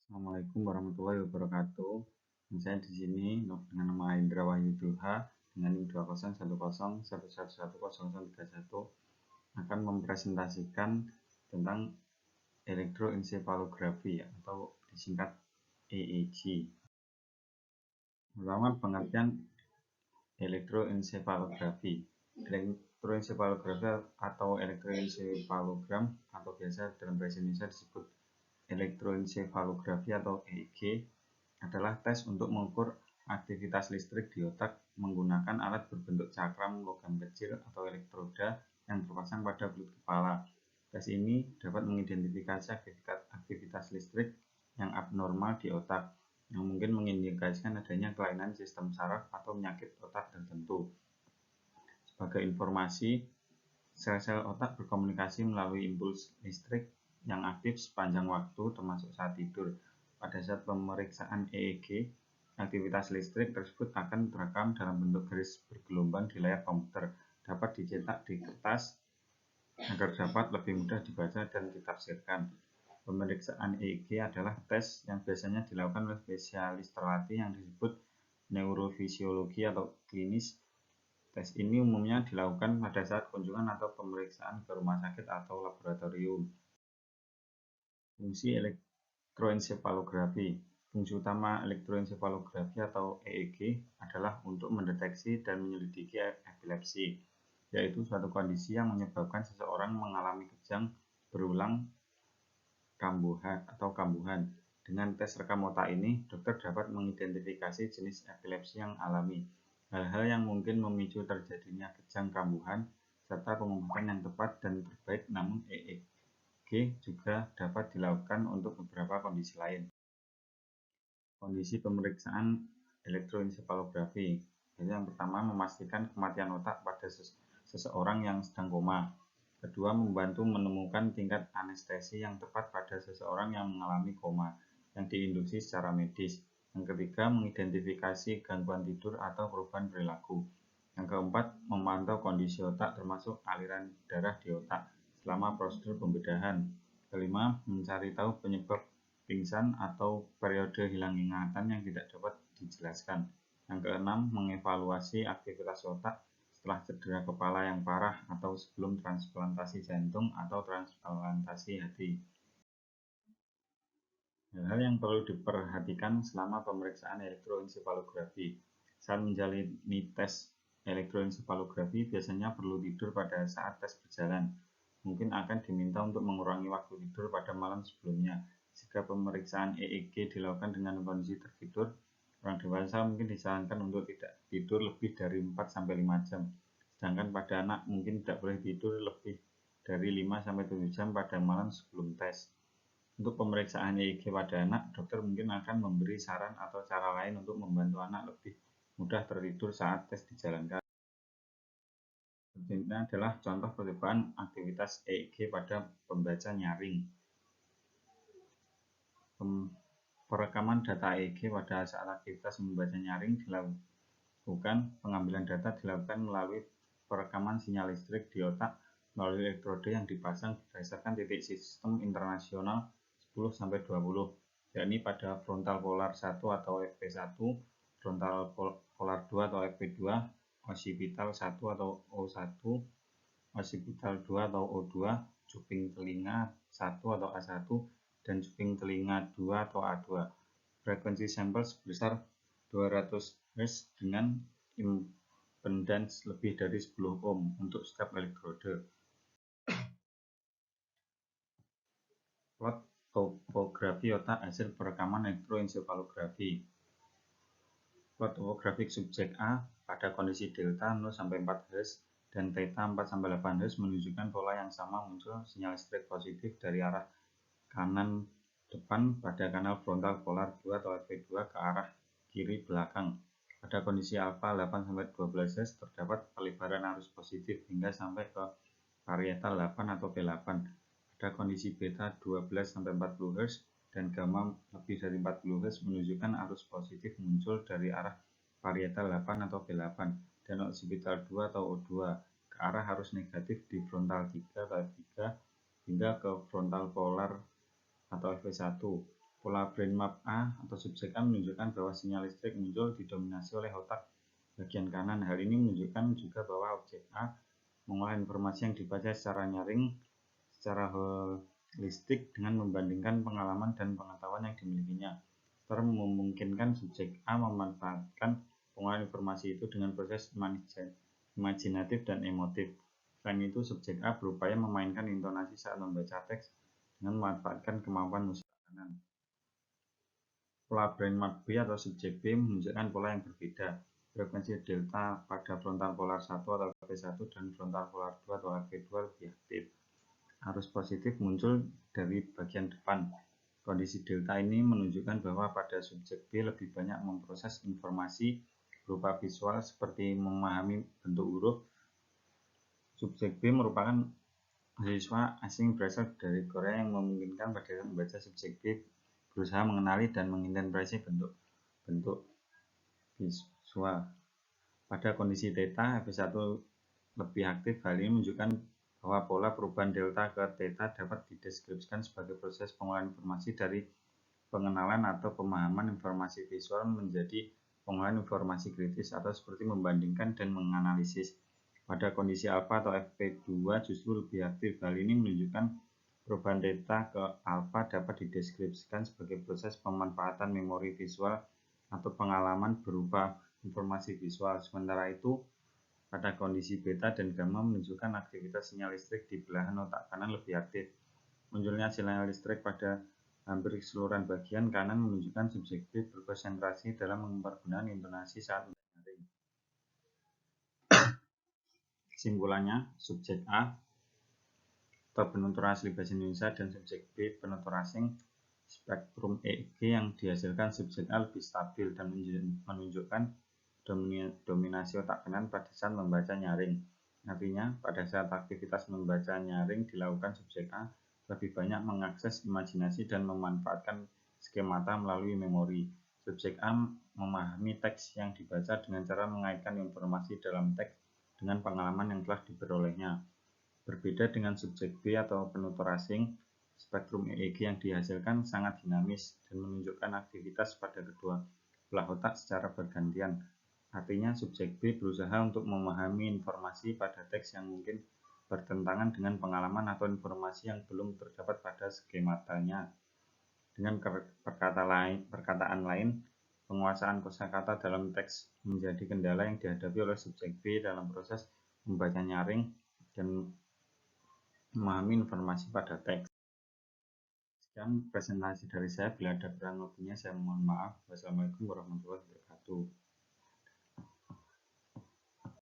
Assalamualaikum warahmatullahi wabarakatuh. Saya di sini dengan nama Indra Wahyu Duha dengan NIM 20111111031 akan mempresentasikan tentang elektroensefalografi atau disingkat EEG. Pertama, pengertian elektroensefalografi. Elektroensefalografi atau elektroensefalogram atau biasa dalam bahasa Indonesia disebut elektroensefalografi atau EEG adalah tes untuk mengukur aktivitas listrik di otak menggunakan alat berbentuk cakram logam kecil atau elektroda yang terpasang pada belut kepala. Tes ini dapat mengidentifikasi aktivitas listrik yang abnormal di otak yang mungkin mengindikasikan adanya kelainan sistem saraf atau penyakit otak tertentu. Sebagai informasi, sel-sel otak berkomunikasi melalui impuls listrik yang aktif sepanjang waktu termasuk saat tidur. Pada saat pemeriksaan EEG, aktivitas listrik tersebut akan terekam dalam bentuk garis bergelombang di layar komputer, dapat dicetak di kertas agar dapat lebih mudah dibaca dan ditafsirkan. Pemeriksaan EEG adalah tes yang biasanya dilakukan oleh spesialis terlatih yang disebut neurofisiologi atau klinis. Tes ini umumnya dilakukan pada saat kunjungan atau pemeriksaan ke rumah sakit atau laboratorium. Fungsi elektroensefalografi. Fungsi utama elektroensefalografi atau EEG adalah untuk mendeteksi dan menyelidiki epilepsi, yaitu suatu kondisi yang menyebabkan seseorang mengalami kejang berulang kambuhan. Dengan tes rekam otak ini, dokter dapat mengidentifikasi jenis epilepsi yang alami, hal-hal yang mungkin memicu terjadinya kejang kambuhan, serta pengobatan yang tepat dan terbaik. Namun EEG juga dapat dilakukan untuk beberapa kondisi lain. Kondisi pemeriksaan elektroensefalografi. Yang pertama, memastikan kematian otak pada seseorang yang sedang koma. Kedua, membantu menemukan tingkat anestesi yang tepat pada seseorang yang mengalami koma yang diinduksi secara medis. Yang ketiga, mengidentifikasi gangguan tidur atau perubahan perilaku. Yang keempat, memantau kondisi otak termasuk aliran darah di otak selama prosedur pembedahan. Kelima, mencari tahu penyebab pingsan atau periode hilang ingatan yang tidak dapat dijelaskan. Yang keenam, mengevaluasi aktivitas otak setelah cedera kepala yang parah atau sebelum transplantasi jantung atau transplantasi hati. Hal-hal yang perlu diperhatikan selama pemeriksaan elektroensefalografi. Saat menjalani tes elektroensefalografi biasanya perlu tidur pada saat tes berjalan. Mungkin akan diminta untuk mengurangi waktu tidur pada malam sebelumnya. Jika pemeriksaan EEG dilakukan dengan kondisi tertidur, orang dewasa mungkin disarankan untuk tidak tidur lebih dari 4-5 jam. Sedangkan pada anak mungkin tidak boleh tidur lebih dari 5-7 jam pada malam sebelum tes. Untuk pemeriksaan EEG pada anak, dokter mungkin akan memberi saran atau cara lain untuk membantu anak lebih mudah tertidur saat tes dijalankan. Ini adalah contoh percobaan aktivitas EEG pada pembaca nyaring. Perekaman data EEG pada saat aktivitas membaca nyaring dilakukan. Pengambilan data dilakukan melalui perekaman sinyal listrik di otak melalui elektroda yang dipasang berdasarkan titik sistem internasional 10-20, yakni pada frontal polar 1 atau FP1, frontal polar 2 atau FP2, occipital 1 atau O1, occipital 2 atau O2, cuping telinga 1 atau A1, dan cuping telinga 2 atau A2. Frekuensi sampel sebesar 200 Hz dengan impedans lebih dari 10 ohm untuk setiap elektroda. Plot topografi otak hasil perekaman elektroensefalografi. Plot topografik subjek A pada kondisi delta 0-4 Hz dan theta 4-8 Hz menunjukkan pola yang sama muncul sinyal listrik positif dari arah kanan depan pada kanal frontal polar 2 atau FP2 ke arah kiri belakang. Pada kondisi alfa 8-12 Hz terdapat pelebaran arus positif hingga sampai ke parietal 8 atau P8. Pada kondisi beta 12-40 Hz dan gamma lebih dari 40 Hz menunjukkan arus positif muncul dari arah parietal 8 atau P8 dan occipital 2 atau O2 ke arah arus negatif di frontal 3 atau F3 hingga ke frontal polar atau FP1. Pola brain map A atau subjek A menunjukkan bahwa sinyal listrik muncul didominasi oleh otak bagian kanan. Hal ini menunjukkan juga bahwa objek A mengolah informasi yang dibaca secara nyaring secara holistik dengan membandingkan pengalaman dan pengetahuan yang dimilikinya, serta memungkinkan subjek A memanfaatkan pengolahan informasi itu dengan proses imajinatif dan emotif. Selain itu, subjek A berupaya memainkan intonasi saat membaca teks dengan memanfaatkan kemampuan musik kanan. Pola brain map B atau subjek B menunjukkan pola yang berbeda. Frekuensi delta pada frontal polar 1 atau V1 dan frontal polar 2 atau V2 lebih aktif. Arus positif muncul dari bagian depan. Kondisi delta ini menunjukkan bahwa pada subjek B lebih banyak memproses informasi berupa visual seperti memahami bentuk huruf. Subjek B merupakan siswa asing berasal dari Korea yang memungkinkan pada membaca subjek B berusaha mengenali dan menginterpretasi bentuk visual. Pada kondisi theta, F1 lebih aktif. Hal ini menunjukkan bahwa pola perubahan delta ke theta dapat dideskripsikan sebagai proses pengolahan informasi dari pengenalan atau pemahaman informasi visual menjadi pengolahan informasi kritis atau seperti membandingkan dan menganalisis. Pada kondisi alfa atau FP2 justru lebih aktif. Hal ini menunjukkan perubahan theta ke alfa dapat dideskripsikan sebagai proses pemanfaatan memori visual atau pengalaman berupa informasi visual. Sementara itu, pada kondisi beta dan gamma menunjukkan aktivitas sinyal listrik di belahan otak kanan lebih aktif. Munculnya sinyal listrik pada hampir keseluruhan bagian kanan menunjukkan subjek B berkonsentrasi dalam mempergunakan intonasi saat mendengaring. Kesimpulannya, subjek A atau penutur asli bahasa Indonesia dan subjek B penutur asing, spektrum EEG yang dihasilkan subjek A lebih stabil dan menunjukkan dominasi otak kanan pada saat membaca nyaring. Artinya, pada saat aktivitas membaca nyaring dilakukan, subjek A lebih banyak mengakses imajinasi dan memanfaatkan skemata melalui memori. Subjek A memahami teks yang dibaca dengan cara mengaitkan informasi dalam teks dengan pengalaman yang telah diperolehnya. Berbeda dengan subjek B atau penutur asing, spektrum EEG yang dihasilkan sangat dinamis dan menunjukkan aktivitas pada kedua belah otak secara bergantian. Artinya, subjek B berusaha untuk memahami informasi pada teks yang mungkin bertentangan dengan pengalaman atau informasi yang belum terdapat pada skematanya. Dengan perkataan lain, penguasaan kosakata dalam teks menjadi kendala yang dihadapi oleh subjek B dalam proses membaca nyaring dan memahami informasi pada teks. Sekian presentasi dari saya. Bila ada kurang lebihnya saya mohon maaf. Wassalamualaikum warahmatullahi wabarakatuh.